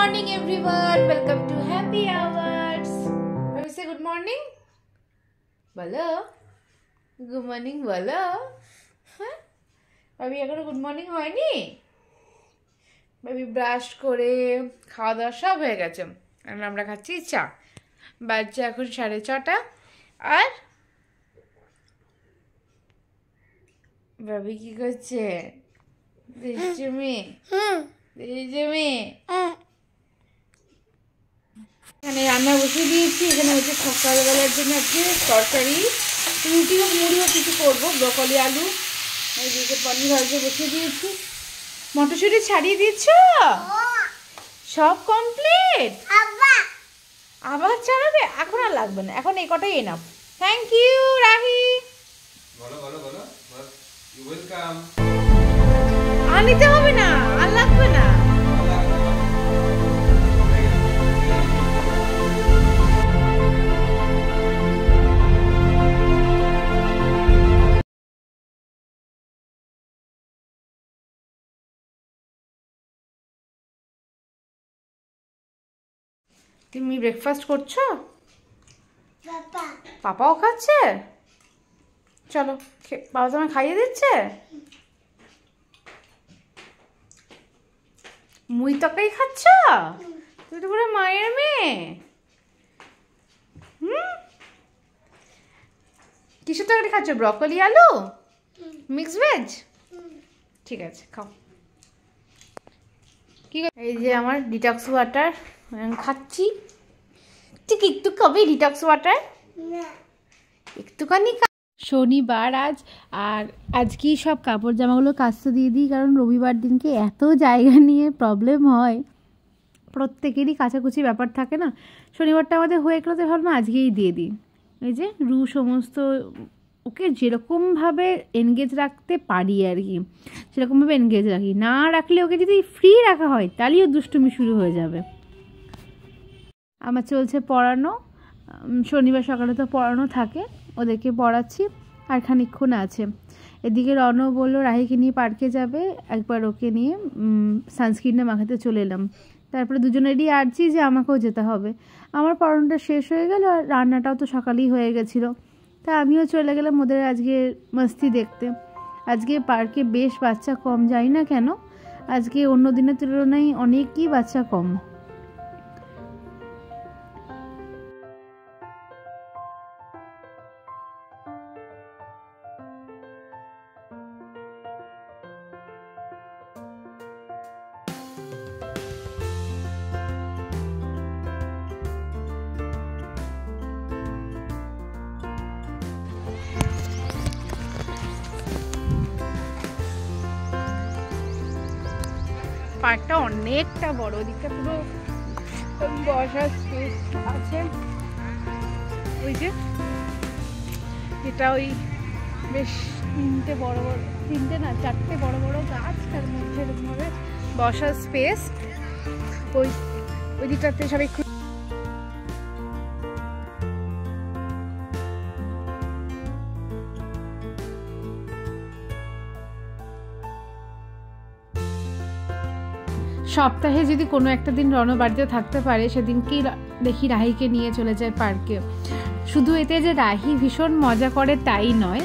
morning everyone, welcome to happy hours. Baby say good morning. বলো good morning বলো। হ্যাঁ বাবি এখনো গুড মর্নিং হয়নি। বাবি ব্রাশ করে খাওয়া দাওয়া সব হয়ে গেছে, আমরা খাচ্ছি চা। বাজছে এখন 6:30 আর বাবি কি করছে? দেশজমি দেশজমি এখানে রান্না বসিয়ে দিয়েছি। এখানে হচ্ছে সকালবেলার জন্য আজকে তরকারি, রুটি ও মুড়িও কিছু করবো। ব্রকলি আলু এইদিকে পনির ভাজতে বসিয়ে দিয়েছি। মটরশুঁটি ছাড়িয়ে দিচ্ছ? সব কমপ্লিট? আবার ছাড়াবে? এখন আর লাগবে না, এখন এই কটাই এনাফ। Thank you Rahi. আর নিতে হবে না, আর লাগবে না। তুমি ব্রেকফাস্ট করছো? পাপাও খাচ্ছে? চলো বাবা তোমায় খাইয়ে দিচ্ছে। মুই তরকারি খাচ্ছ? তুমি তো পুরো মায়ের মেয়ে। কিসের তরকারি খাচ্ছ? ব্রকলি আলু মিক্স ভেজ? ঠিক আছে খাও। কি এই যে আমার ডিটক্স ওয়াটার খাচ্ছি। ঠিক একটু কবে ডিটক্স ওয়াটার একটুখানি। শনিবার আজ, আর আজকেই সব কাপড় জামাগুলো কাচতে দিয়ে দিই, কারণ রবিবার দিনকে এত জায়গা নিয়ে প্রবলেম হয়, প্রত্যেকেরই কাচাকুচি ব্যাপার থাকে না। শনিবারটা আমাদের হয়ে গেলো, তো ভাবলাম আজকেই দিয়ে দিই। এই যে সমস্ত ওকে যেরকমভাবে এনগেজ রাখতে পারি আর কি, সেরকমভাবে এনগেজ রাখি। না রাখলে ওকে যদি ফ্রি রাখা হয় তাহলেই ও দুষ্টুমি শুরু হয়ে যাবে। আমার চলছে পড়ানো, শনিবার সকালে তো পড়ানো থাকে, ওদেরকে পড়াচ্ছি আর খানিকক্ষণ আছে। এদিকে রনও বললো রাহিকে নিয়ে পার্কে যাবে, একবার ওকে নিয়ে সানস্ক্রিনটা মাখাতে চলে এলাম। তারপরে দুজনেরই আরছি যে আমাকেও যেতে হবে। আমার পড়ানোটা শেষ হয়ে গেল আর রান্নাটাও তো সকালেই হয়ে গেছিলো, তা আমিও চলে গেলাম ওদের আজকে মস্তি দেখতে। আজকে পার্কে বেশ বাচ্চা কম, যাই না কেন আজকে অন্য দিনের তুলনায় অনেকই বাচ্চা কম। পার্কটা অনেকটা বড়, ওদিকটা পুরো বসার স্পেস আছে। ওই যে যেটা ওই বেশ তিনটে চারটে বড় বড় গাছ, তার মধ্যে এরকমভাবে বসার স্পেস। ওই দিকটাতে সবাই সপ্তাহে যদি কোনো একটা দিন রণ বাড়িতে থাকতে পারে, সেদিনকেই দেখি রাহিকে নিয়ে চলে যায় পার্কে। শুধু এতে যে রাহি ভীষণ মজা করে তাই নয়,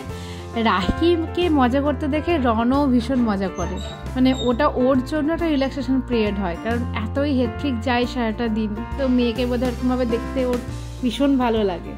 রাহিকে মজা করতে দেখে রণও ভীষণ মজা করে। মানে ওটা ওর জন্য একটা রিল্যাক্সেশন পিরিয়ড হয়, কারণ এতই হেট্রিক যায় সারাটা দিন, তো মেয়েকে বোধহয় এরকমভাবে দেখতে ওর ভীষণ ভালো লাগে।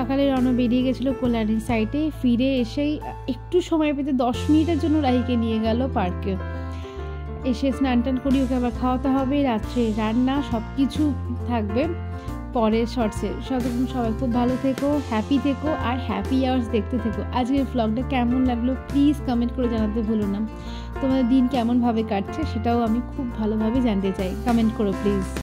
সকালে রণ বেরিয়ে গেছিলো কল্যাণীর সাইডে, ফিরে এসেই একটু সময় পেতে 10 মিনিটের জন্য রাহিকে নিয়ে গেল পার্কে। এসে স্নান টান করি, ওকে আবার খাওয়াতে হবে, রাত্রে রান্না সব কিছু থাকবে পরের শর্টসে। সবাই খুব ভালো থেকো, হ্যাপি থেকো আর হ্যাপি আওয়ার্স দেখতে থেকো। আজকের ভ্লগটা কেমন লাগলো প্লিজ কমেন্ট করে জানাতে ভুলো না। তোমাদের দিন কেমনভাবে কাটছে সেটাও আমি খুব ভালোভাবে জানতে চাই, কমেন্ট করো প্লিজ।